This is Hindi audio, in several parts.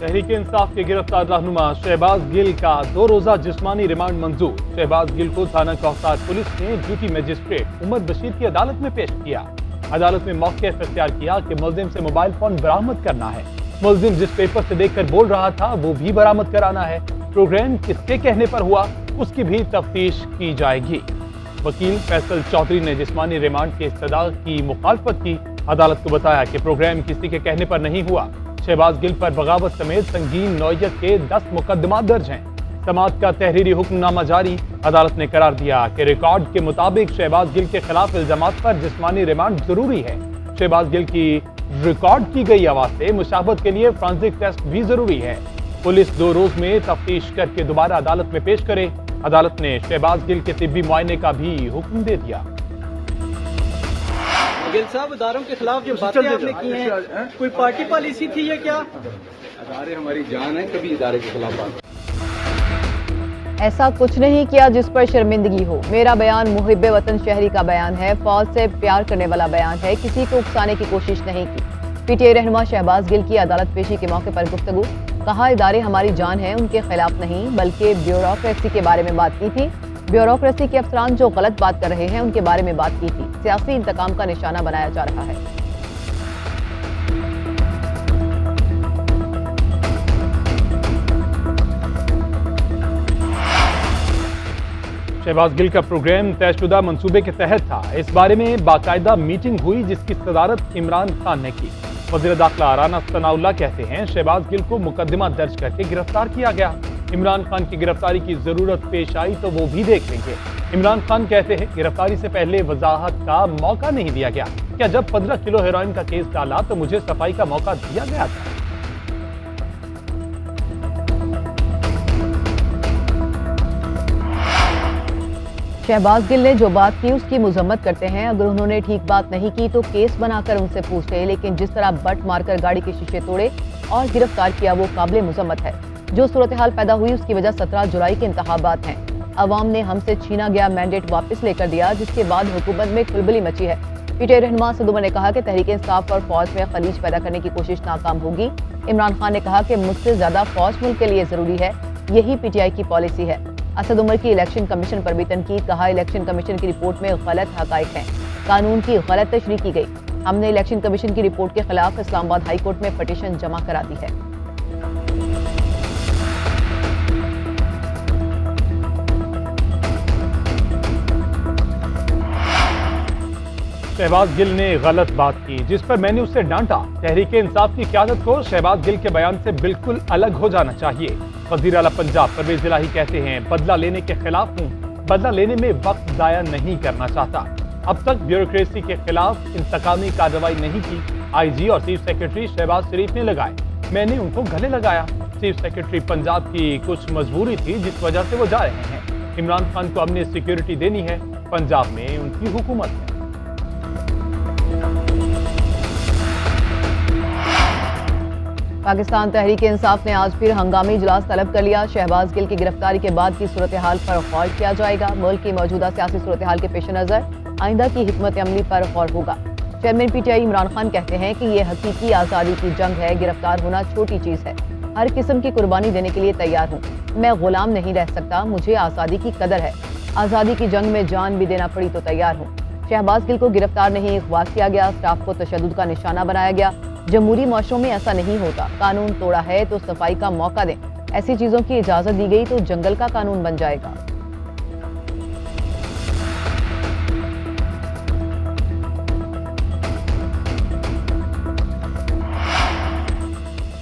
तहरीक इंसाफ के गिरफ्तार रहनुमा शहबाज गिल का 2 रोजा जिस्मानी रिमांड मंजूर। शहबाज गिल को थाना कौसार पुलिस ने ड्यूटी मजिस्ट्रेट उमर बशीर की अदालत में पेश किया। अदालत में मौके इख्तियार किया कि मुल्जिम से मोबाइल फोन बरामद करना है। मुल्जिम जिस पेपर से देखकर बोल रहा था वो भी बरामद कराना है। प्रोग्राम किसके कहने पर हुआ उसकी भी तफ्तीश की जाएगी। वकील फैसल चौधरी ने जिस्मानी रिमांड की इस्तदा की मुखालफत की। अदालत को बताया कि प्रोग्राम किसी के कहने पर नहीं हुआ। शहबाज गिल पर बगावत समेत संगीन नौयत के 10 मुकदमा दर्ज हैं। समाअत का तहरीरी हुक्मनामा जारी। अदालत ने करार दिया कि रिकॉर्ड के मुताबिक शहबाज गिल के खिलाफ इल्जामात पर जिस्मानी रिमांड जरूरी है। शहबाज गिल की रिकॉर्ड की गई आवाज से मुशाबत के लिए फॉरेंसिक टेस्ट भी जरूरी है। पुलिस 2 रोज में तफ्तीश करके दोबारा अदालत में पेश करे। अदालत ने शहबाज गिल के तिब्बी मुआयने का भी हुक्म दे दिया। गिल साहब, अदारों के खिलाफ जो बातें आपने की हैं, कोई पार्टी पॉलिसी थी या क्या? अदारे हमारी जान है, कभी इदारे के खिलाफ बात। ऐसा कुछ नहीं किया जिस पर शर्मिंदगी हो। मेरा बयान मुहिब्बे वतन शहरी का बयान है, फौज से प्यार करने वाला बयान है, किसी को उकसाने की कोशिश नहीं की। पीटीआई रहनुमा शहबाज गिल की अदालत पेशी के मौके पर गुफ्तगू। कहा, इदारे हमारी जान है, उनके खिलाफ नहीं बल्कि ब्यूरोक्रेसी के बारे में बात की थी। ब्यूरोक्रेसी के अफसरान जो गलत बात कर रहे हैं उनके बारे में बात की थी। सियासी इंतकाम का निशाना बनाया जा रहा है। शहबाज गिल का प्रोग्राम तयशुदा मंसूबे के तहत था। इस बारे में बाकायदा मीटिंग हुई जिसकी सदारत इमरान खान ने की। वज़ीर दाखिला राना सनाउल्लाह कहते हैं शहबाज गिल को मुकदमा दर्ज करके गिरफ्तार किया गया। इमरान खान की गिरफ्तारी की जरूरत पेश आई तो वो भी देख लेंगे। इमरान खान कहते हैं गिरफ्तारी से पहले वजाहत का मौका नहीं दिया गया। क्या जब 15 किलो हेरोइन का केस डाला तो मुझे सफाई का मौका दिया गया था? शहबाज गिल ने जो बात की उसकी मुजम्मत करते हैं। अगर उन्होंने ठीक बात नहीं की तो केस बनाकर उनसे पूछ ले, लेकिन जिस तरह बट मारकर गाड़ी के शीशे तोड़े और गिरफ्तार किया वो काबिल मुजम्मत है। जो सूरत हाल पैदा हुई उसकी वजह 17 जुलाई के इंतखाबात हैं। अवाम ने हमसे छीना गया मैंडेट वापस लेकर दिया, जिसके बाद हुकूमत में खलबली मची है। पीटीआई रहनुमा असद उमर ने कहा कि तहरीक इंसाफ और फौज में खलीज पैदा करने की कोशिश नाकाम होगी। इमरान खान ने कहा कि मुझसे ज्यादा फौज मुल्क के लिए जरूरी है, यही पीटीआई की पॉलिसी है। असद उमर की इलेक्शन कमीशन पर भी तनकीद। कहा, इलेक्शन कमीशन की रिपोर्ट में गलत हकाइक हैं, कानून की गलत तशरीह की गई। हमने इलेक्शन कमीशन की रिपोर्ट के खिलाफ इस्लामाबाद हाई कोर्ट में पटिशन जमा करा दी है। शहबाज गिल ने गलत बात की जिस पर मैंने उससे डांटा। तहरीक इंसाफ की क़यादत को शहबाज गिल के बयान से बिल्कुल अलग हो जाना चाहिए। वज़ीर आला पंजाब परवेज इलाही कहते हैं बदला लेने के खिलाफ हूँ, बदला लेने में वक्त जाया नहीं करना चाहता। अब तक ब्यूरोक्रेसी के खिलाफ इंतकामी कार्रवाई नहीं की। IG और चीफ सेक्रेटरी शहबाज शरीफ ने लगाए, मैंने उनको गले लगाया। चीफ सेक्रेटरी पंजाब की कुछ मजबूरी थी जिस वजह से वो जा रहे हैं। इमरान खान को हमने सिक्योरिटी देनी है, पंजाब में उनकी हुकूमत है। पाकिस्तान तहरीक इंसाफ ने आज फिर हंगामी इजलास तलब कर लिया। शहबाज गिल की गिरफ्तारी के बाद की सूरत हाल पर गौर किया जाएगा। मुल्क की मौजूदा सियासी सूरत हाल के पेश नजर आइंदा की हिकमत अमली पर गौर होगा। चेयरमैन पीटीआई इमरान खान कहते हैं कि ये हकीकी आज़ादी की जंग है, गिरफ्तार होना छोटी चीज़ है। हर किस्म की कुर्बानी देने के लिए तैयार हूँ। मैं गुलाम नहीं रह सकता, मुझे आज़ादी की कदर है। आज़ादी की जंग में जान भी देना पड़ी तो तैयार हूँ। शहबाज गिल को गिरफ्तार नहीं अगवा किया गया, स्टाफ को तशद्दुद का निशाना बनाया गया। जमहूरी माशरों में ऐसा नहीं होता। कानून तोड़ा है तो सफाई का मौका दें। ऐसी चीजों की इजाजत दी गई तो जंगल का कानून बन जाएगा।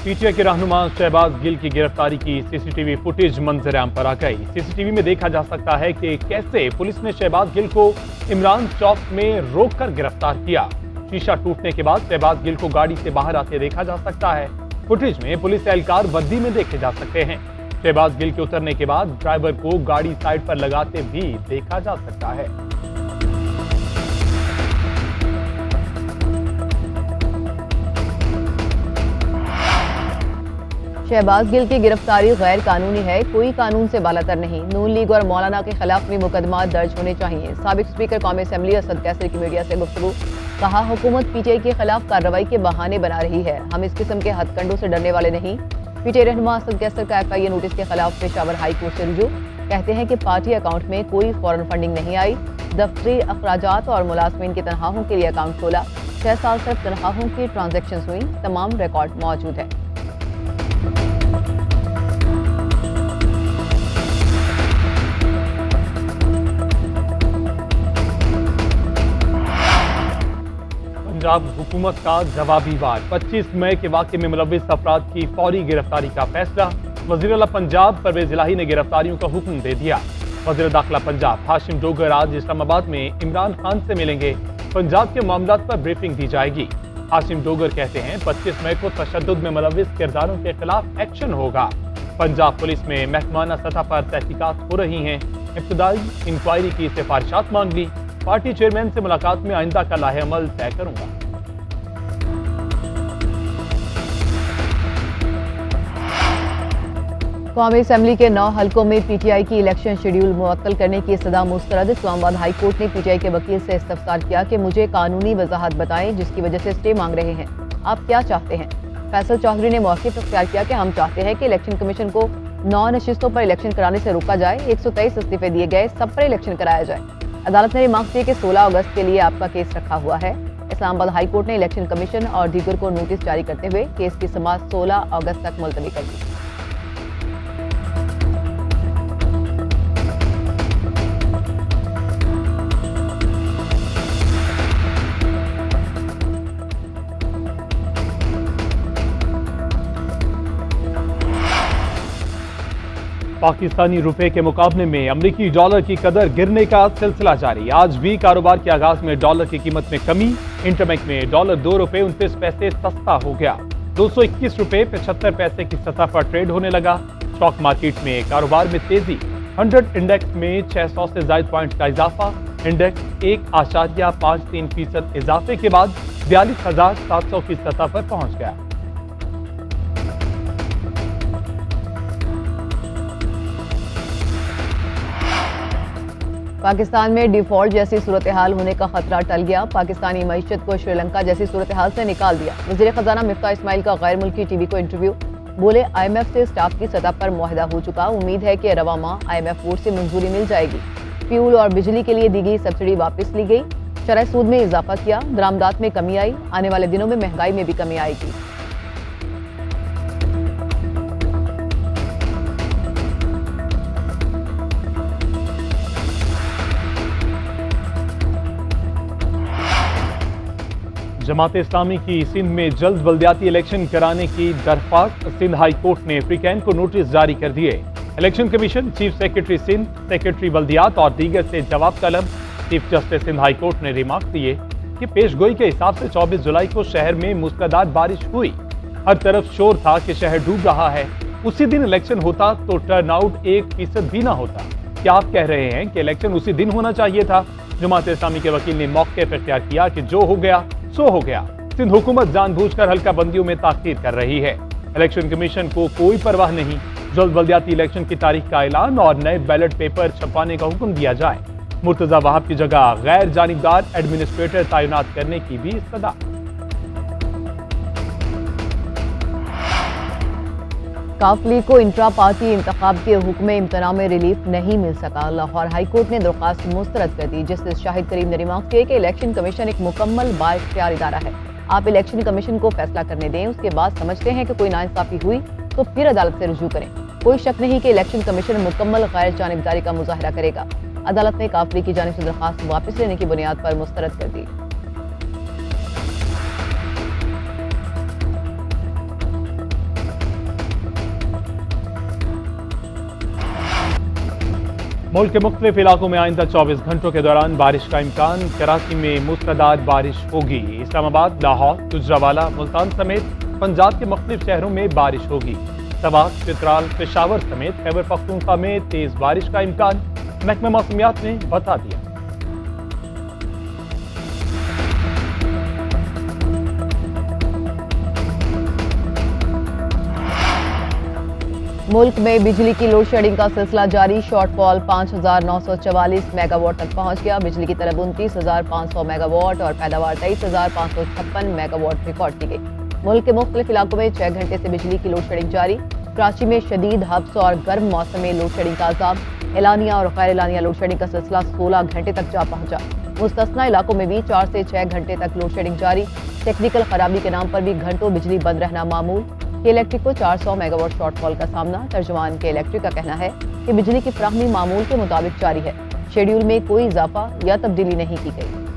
पीटीआई के रहनुमा शहबाज गिल की गिरफ्तारी की सीसीटीवी फुटेज मंजर आम पर आ गई। सीसीटीवी में देखा जा सकता है कि कैसे पुलिस ने शहबाज गिल को इमरान चौक में रोककर गिरफ्तार किया। शीशा टूटने के बाद शहबाज गिल को गाड़ी से बाहर आते देखा जा सकता है। फुटेज में पुलिस एहलकार वर्दी में देखे जा सकते हैं। शहबाज गिल के उतरने के बाद ड्राइवर को गाड़ी साइड पर लगाते भी देखा जा सकता है। शहबाज गिल की गिरफ्तारी गैर कानूनी है, कोई कानून से बालातर नहीं। नून लीग और मौलाना के खिलाफ भी मुकदमा दर्ज होने चाहिए। साबिक स्पीकर कौमी असेंबली असद कैसर की मीडिया से गुफ्तगू। कहा, हुकूमत पीटीआई के खिलाफ कार्रवाई के बहाने बना रही है। हम इस किस्म के हथकंडों से डरने वाले नहीं। पीटीआई रहनुमा असद कैसर का एफआईए नोटिस के खिलाफ पेशावर हाई कोर्ट से रुजू। कहते हैं कि पार्टी अकाउंट में कोई फॉरेन फंडिंग नहीं आई। दफ्तरी अखराजात और मुलाजमीन की तनख्वाहों के लिए अकाउंट खोला। 6 साल सिर्फ तनख्वाहों की ट्रांजैक्शन हुई। तमाम रिकॉर्ड मौजूद है। पंजाब हुकूमत का जवाबी वार। 25 मई के वाक़े में मुलव्विस अफराद की फौरी गिरफ्तारी का फैसला। वज़ीर आला पंजाब परवेज इलाही ने गिरफ्तारियों का हुक्म दे दिया। वज़ीर दाखिला पंजाब हाशिम डोगर आज इस्लामाबाद में इमरान खान से मिलेंगे। पंजाब के मामलात पर ब्रीफिंग दी जाएगी। हाशिम डोगर कहते हैं 25 मई को तशद्दुद में मुलव्विस किरदारों के खिलाफ एक्शन होगा। पंजाब पुलिस में महकमाना सतह पर तहकीकात हो रही हैं। इब्तदाई इंक्वायरी की सिफारिशात मांग ली। पार्टी चेयरमैन से मुलाकात में आइंदा का लाहे अमल तय करूंगा। कौमी असम्बली के 9 हलकों में पीटीआई की इलेक्शन शेड्यूल मुअत्तल करने की सदा मुस्तरद। इस्लामाबाद हाई कोर्ट ने पीटीआई के वकील से इस्तफसार किया कि मुझे कानूनी वजाहत बताएं जिसकी वजह से स्टे मांग रहे हैं। आप क्या चाहते हैं? फैसल चौधरी ने मौक़िफ़ इख्तियार किया कि हम चाहते हैं कि इलेक्शन कमीशन को 9 नशिस्तों पर इलेक्शन कराने से रोका जाए। 123 इस्तीफे दिए गए, सब पर इलेक्शन कराया जाए। अदालत ने रिमार्क दिए कि 16 अगस्त के लिए आपका केस रखा हुआ है। इस्लामाबाद हाई कोर्ट ने इलेक्शन कमीशन और दीगर को नोटिस जारी करते हुए केस की समाअत 16 अगस्त तक मुलतवी कर दी। पाकिस्तानी रुपए के मुकाबले में अमरीकी डॉलर की कदर गिरने का सिलसिला जारी। आज भी कारोबार के आगाज में डॉलर की कीमत में कमी। इंटरबैंक में डॉलर 2 रुपए 29 पैसे सस्ता हो गया। 221 रुपए 75 पैसे की सतह पर ट्रेड होने लगा। स्टॉक मार्केट में कारोबार में तेजी। 100 इंडेक्स में 600 से ज्यादा पॉइंट का इजाफा। इंडेक्स 1.53% इजाफे के बाद 42,700 की सतह पर पहुंच गया। पाकिस्तान में डिफॉल्ट जैसी सूरत हाल होने का खतरा टल गया। पाकिस्तानी मईशत को श्रीलंका जैसी सूरत हाल से निकाल दिया। वज़ीर खजाना मिफ्ताह इस्माइल का गैर मुल्की टीवी को इंटरव्यू। बोले IMF से स्टाफ की सतह पर मुआहदा हो चुका। उम्मीद है कि रवा माह IMF बोर्ड से मंजूरी मिल जाएगी। फ्यूल और बिजली के लिए दी गई सब्सिडी वापस ली गई। शरह सूद में इजाफा किया। दरामदात में कमी आई। आने वाले दिनों में महंगाई में भी कमी आएगी। जमात इस्लामी की सिंध में जल्द बल्दियाती इलेक्शन कराने की दरख्वास्त। सिंध हाई कोर्ट ने फ्रीकैन को नोटिस जारी कर दिए। Election commission, chief secretary Sindh, secretary बल्दियात और दीगर से जवाब तलब। Chief justice Sindh high court ने रिमार्क दिए कि पेशगोई के हिसाब से 24 जुलाई को शहर में मूसलाधार बारिश हुई। हर तरफ शोर था कि शहर डूब रहा है। उसी दिन इलेक्शन होता तो टर्नआउट 1% भी ना होता। क्या आप कह रहे हैं कि इलेक्शन उसी दिन होना चाहिए था? जमात इस्लामी के वकील ने मौक़िफ़ इख्तियार किया कि जो हो गया सो हो गया। सिंध हुकूमत जानबूझकर हल्का बंदियों में ताख़ीर कर रही है। इलेक्शन कमीशन को कोई परवाह नहीं। जल्द बल्दियाती इलेक्शन की तारीख का ऐलान और नए बैलेट पेपर छपवाने का हुक्म दिया जाए। मुर्तजा वहाब की जगह गैर जानिबदार एडमिनिस्ट्रेटर तैनात करने की भी सदा। काफ लीग को इंट्रा पार्टी इंतखाब के हुक्म इम्तना में रिलीफ नहीं मिल सका। लाहौर हाई कोर्ट ने दरख्वास्त मुस्तरद कर दी। जस्टिस शाहिद करीम ने रिमार्क किया कि इलेक्शन कमीशन एक मुकम्मल बाइख्तियार इदारा है। आप इलेक्शन कमीशन को फैसला करने दें। उसके बाद समझते हैं कि कोई नाइंसाफी हुई तो फिर अदालत से रुजू करें। कोई शक नहीं कि इलेक्शन कमीशन मुकम्मल गैर जानिबदारी का मुजाहरा करेगा। अदालत ने काफ लीग की जानिब से दरख्वास्त वापस लेने की बुनियाद पर मुस्तरद कर दी। मुल्क के मुख्तलिफ इलाकों में आइंदा 24 घंटों के दौरान बारिश का इम्कान। कराची में मूसलाधार बारिश होगी। इस्लामाबाद, लाहौर, गुजरावाला, मुल्तान समेत पंजाब के मुख्तलिफ शहरों में बारिश होगी। सवात, चित्राल, पेशावर समेत खैबर पख्तूनख्वा में तेज बारिश का इम्कान महकमा मौसमियात ने बता दिया। मुल्क में बिजली की लोड शेडिंग का सिलसिला जारी। शॉर्टफॉल 5,944 मेगावाट तक पहुंच गया। बिजली की तलब 29,500 मेगावाट और पैदावार 23,556 मेगावाट रिकॉर्ड की गई। मुल्क के मुख्तलिफ इलाकों में 6 घंटे से बिजली की लोड शेडिंग जारी। कराची में शदीद हब्स और गर्म मौसम में लोड शेडिंग का अजाब। एलानिया और गैर एलानिया लोड शेडिंग का सिलसिला 16 घंटे तक जा पहुंचा। मुस्तस्ना इलाकों में भी 4 से 6 घंटे तक लोड शेडिंग जारी। टेक्निकल खराबी के नाम पर भी घंटों बिजली बंद रहना मामूल। के इलेक्ट्रिक को 400 मेगावाट शॉर्टफॉल का सामना। तर्जुमान के इलेक्ट्रिक का कहना है कि बिजली की फ्राहमी मामूल के मुताबिक जारी है। शेड्यूल में कोई इजाफा या तब्दीली नहीं की गई।